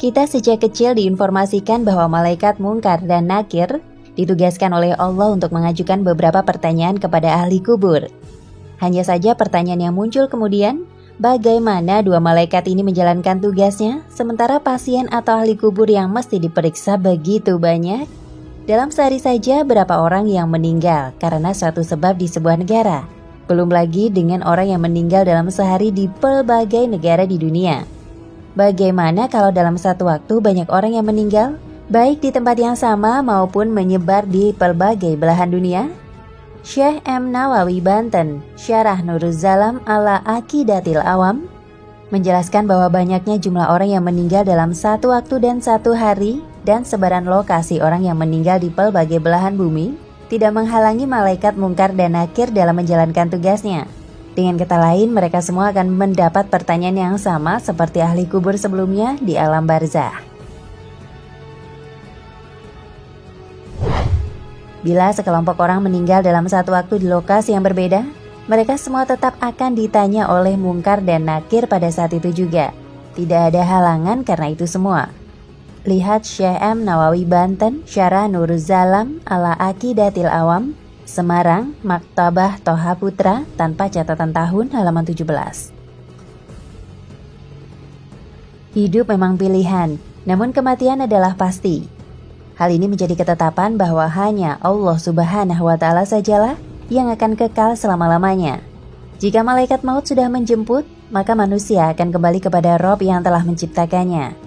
Kita sejak kecil diinformasikan bahwa malaikat Mungkar dan Nakir ditugaskan oleh Allah untuk mengajukan beberapa pertanyaan kepada ahli kubur. Hanya saja pertanyaan yang muncul kemudian, bagaimana dua malaikat ini menjalankan tugasnya, sementara pasien atau ahli kubur yang mesti diperiksa begitu banyak? Dalam sehari saja berapa orang yang meninggal karena suatu sebab di sebuah negara? Belum lagi dengan orang yang meninggal dalam sehari di berbagai negara di dunia. Bagaimana kalau dalam satu waktu banyak orang yang meninggal, baik di tempat yang sama maupun menyebar di berbagai belahan dunia? Syekh M. Nawawi Banten, Syarah Nuruz Zalam ala Aqidatil Awam, menjelaskan bahwa banyaknya jumlah orang yang meninggal dalam satu waktu dan satu hari dan sebaran lokasi orang yang meninggal di berbagai belahan bumi tidak menghalangi malaikat Mungkar dan Nakir dalam menjalankan tugasnya. Dengan kata lain, mereka semua akan mendapat pertanyaan yang sama seperti ahli kubur sebelumnya di alam barzah. Bila sekelompok orang meninggal dalam satu waktu di lokasi yang berbeda, mereka semua tetap akan ditanya oleh Mungkar dan Nakir pada saat itu juga. Tidak ada halangan karena itu semua. Lihat Syekh M. Nawawi Banten, Syarah Nuruz Zalam ala Aqidatil Awam, Semarang, Maktabah Toha Putra, tanpa catatan tahun, halaman 17. Hidup memang pilihan, namun kematian adalah pasti. Hal ini menjadi ketetapan bahwa hanya Allah Subhanahu wa Ta'ala sajalah yang akan kekal selama-lamanya. Jika malaikat maut sudah menjemput, maka manusia akan kembali kepada Rob yang telah menciptakannya.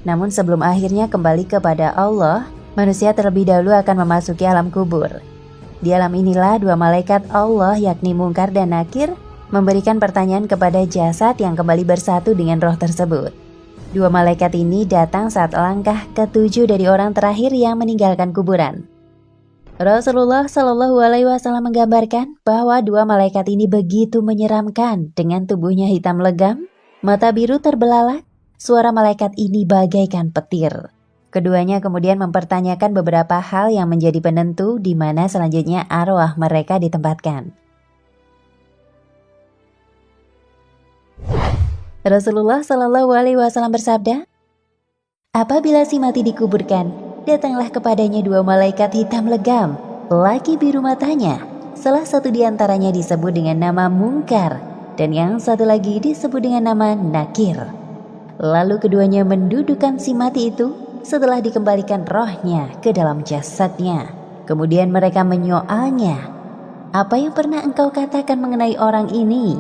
Namun sebelum akhirnya kembali kepada Allah, manusia terlebih dahulu akan memasuki alam kubur. Di alam inilah dua malaikat Allah yakni Mungkar dan Nakir memberikan pertanyaan kepada jasad yang kembali bersatu dengan roh tersebut. Dua malaikat ini datang saat langkah ketujuh dari orang terakhir yang meninggalkan kuburan. Rasulullah Shallallahu Alaihi Wasallam menggambarkan bahwa dua malaikat ini begitu menyeramkan dengan tubuhnya hitam legam, mata biru terbelalak. Suara malaikat ini bagaikan petir. Keduanya kemudian mempertanyakan beberapa hal yang menjadi penentu di mana selanjutnya arwah mereka ditempatkan. Rasulullah Shallallahu Alaihi Wasallam bersabda, apabila si mati dikuburkan, datanglah kepadanya dua malaikat hitam legam, laki biru matanya. Salah satu di antaranya disebut dengan nama Mungkar dan yang satu lagi disebut dengan nama Nakir. Lalu keduanya mendudukan si mati itu setelah dikembalikan rohnya ke dalam jasadnya. Kemudian mereka menyoalnya, apa yang pernah engkau katakan mengenai orang ini?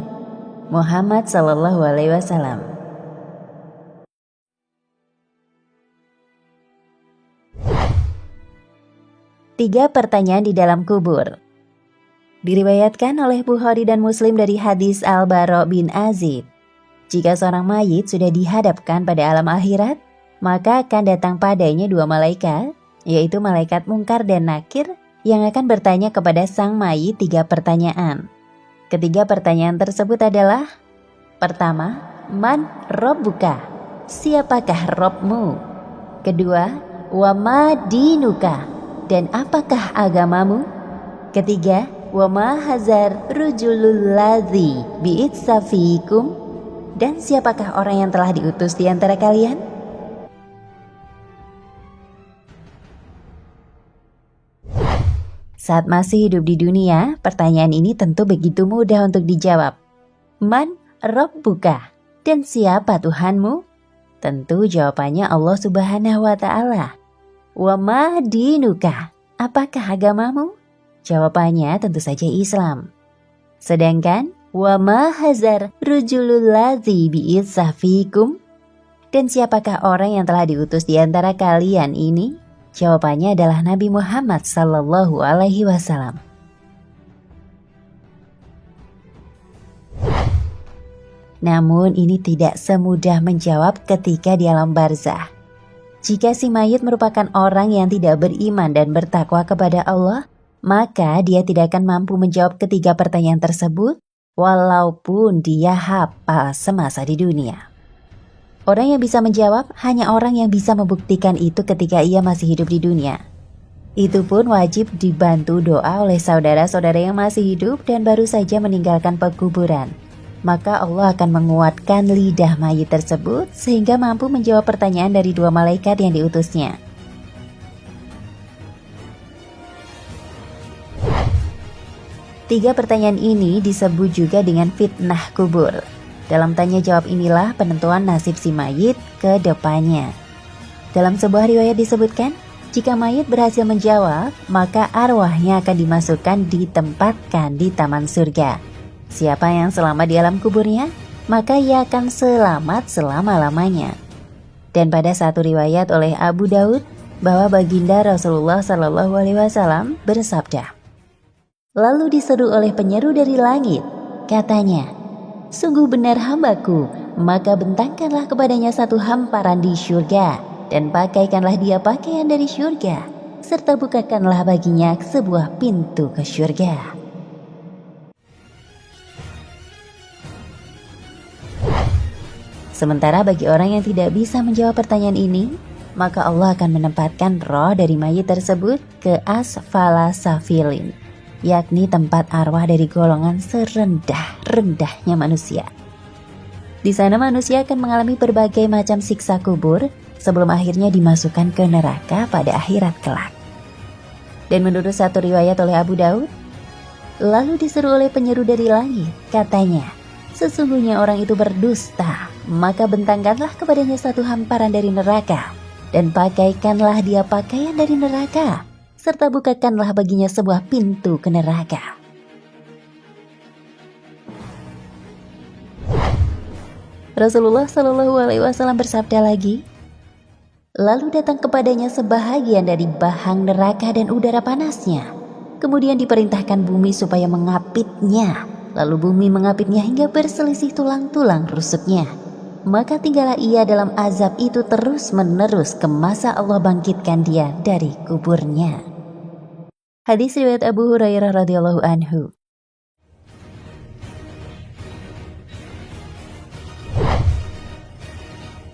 Muhammad Sallallahu Alaihi Wasallam. Tiga pertanyaan di dalam kubur. Diriwayatkan oleh Bukhari dan Muslim dari hadis Al-Bara bin Azib. Jika seorang mayit sudah dihadapkan pada alam akhirat, maka akan datang padanya dua malaikat, yaitu malaikat Mungkar dan Nakir, yang akan bertanya kepada sang mayit tiga pertanyaan. Ketiga pertanyaan tersebut adalah: pertama, man robbuka? Siapakah Robmu? Kedua, wa ma dinuka? Dan apakah agamamu? Ketiga, wa ma hazar rujulul ladzi bi'itsa fiikum? Dan siapakah orang yang telah diutus di antara kalian? Saat masih hidup di dunia, pertanyaan ini tentu begitu mudah untuk dijawab. Man Rabbuka? Dan siapa Tuhanmu? Tentu jawabannya Allah Subhanahu wa Ta'ala. Wa ma dinuka? Apakah agamamu? Jawabannya tentu saja Islam. Sedangkan wa ma hazar rujulul ladzi bi'itsa fiikum? Dan siapakah orang yang telah diutus di antara kalian ini? Jawabannya adalah Nabi Muhammad Sallallahu Alaihi Wasallam. Namun ini tidak semudah menjawab ketika di alam barzah. Jika si mayit merupakan orang yang tidak beriman dan bertakwa kepada Allah, maka dia tidak akan mampu menjawab ketiga pertanyaan tersebut, walaupun dia hafal semasa di dunia. Orang yang bisa menjawab hanya orang yang bisa membuktikan itu ketika ia masih hidup di dunia. Itu pun wajib dibantu doa oleh saudara-saudara yang masih hidup dan baru saja meninggalkan pekuburan. maka Allah akan menguatkan lidah mayit tersebut sehingga mampu menjawab pertanyaan dari 2 malaikat yang diutusnya. Tiga pertanyaan ini disebut juga dengan fitnah kubur. Dalam tanya jawab inilah penentuan nasib si mayit ke depannya. Dalam sebuah riwayat disebutkan, jika mayit berhasil menjawab, maka arwahnya akan dimasukkan ditempatkan di taman surga. Siapa yang selamat di alam kuburnya, maka ia akan selamat selama-lamanya. Dan pada satu riwayat oleh Abu Daud, bahwa baginda Rasulullah SAW bersabda, lalu diseru oleh penyeru dari langit, katanya, sungguh benar hambaku, maka bentangkanlah kepadanya satu hamparan di syurga, dan pakaikanlah dia pakaian dari syurga, serta bukakanlah baginya sebuah pintu ke syurga. Sementara bagi orang yang tidak bisa menjawab pertanyaan ini, maka Allah akan menempatkan roh dari mayit tersebut ke asfala safilin, yakni tempat arwah dari golongan serendah-rendahnya manusia. Di sana manusia akan mengalami berbagai macam siksa kubur sebelum akhirnya dimasukkan ke neraka pada akhirat kelak. Dan menurut satu riwayat oleh Abu Daud, lalu diseru oleh penyeru dari langit, katanya, sesungguhnya orang itu berdusta, maka bentangkanlah kepadanya satu hamparan dari neraka, dan pakaikanlah dia pakaian dari neraka, serta bukakanlah baginya sebuah pintu ke neraka. Rasulullah SAW bersabda lagi, lalu datang kepadanya sebahagian dari bahang neraka dan udara panasnya. Kemudian diperintahkan bumi supaya mengapitnya. Lalu bumi mengapitnya hingga berselisih tulang-tulang rusuknya. Maka tinggallah ia dalam azab itu terus-menerus ke masa Allah bangkitkan dia dari kuburnya. Hadis riwayat Abu Hurairah radhiyallahu anhu.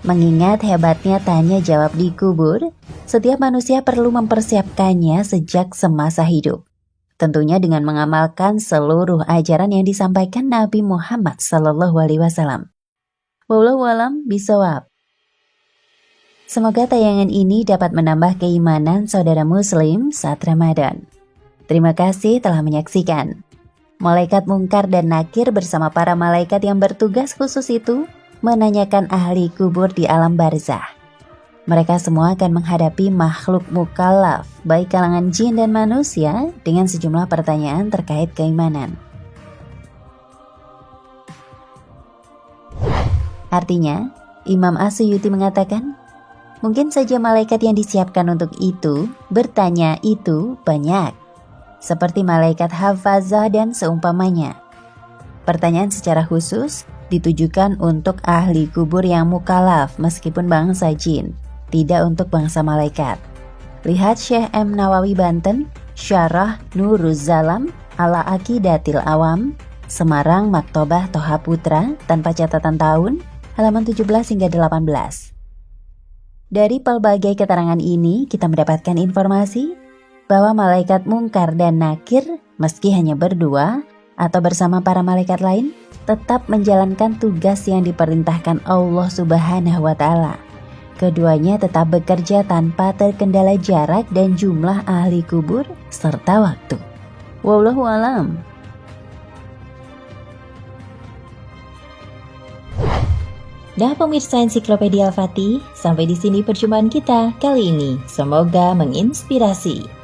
Mengingat hebatnya tanya jawab di kubur, setiap manusia perlu mempersiapkannya sejak semasa hidup. Tentunya dengan mengamalkan seluruh ajaran yang disampaikan Nabi Muhammad SAW. Wallahu a'lam bishawab. Semoga tayangan ini dapat menambah keimanan saudara muslim saat Ramadan. Terima kasih telah menyaksikan. Malaikat Mungkar dan Nakir bersama para malaikat yang bertugas khusus itu menanyakan ahli kubur di alam barzah. Mereka semua akan menghadapi makhluk mukallaf, baik kalangan jin dan manusia, dengan sejumlah pertanyaan terkait keimanan. Artinya, Imam As-Suyuti mengatakan, mungkin saja malaikat yang disiapkan untuk itu, bertanya itu banyak, seperti malaikat hafazah dan seumpamanya. Pertanyaan secara khusus ditujukan untuk ahli kubur yang mukallaf meskipun bangsa jin, tidak untuk bangsa malaikat. Lihat Syekh M. Nawawi Banten, Syarah Nuruz Zalam ala Aqidatil Awam, Semarang Maktobah Toha Putra, tanpa catatan tahun, halaman 17 hingga 18. Dari pelbagai keterangan ini, kita mendapatkan informasi bahwa malaikat Mungkar dan Nakir, meski hanya berdua atau bersama para malaikat lain, tetap menjalankan tugas yang diperintahkan Allah Subhanahu wa Ta'ala. Keduanya tetap bekerja tanpa terkendala jarak dan jumlah ahli kubur serta waktu. Wallahu a'lam. Nah pemirsa Ensiklopedia Al-Fatih, sampai di sini perjumpaan kita kali ini. Semoga menginspirasi.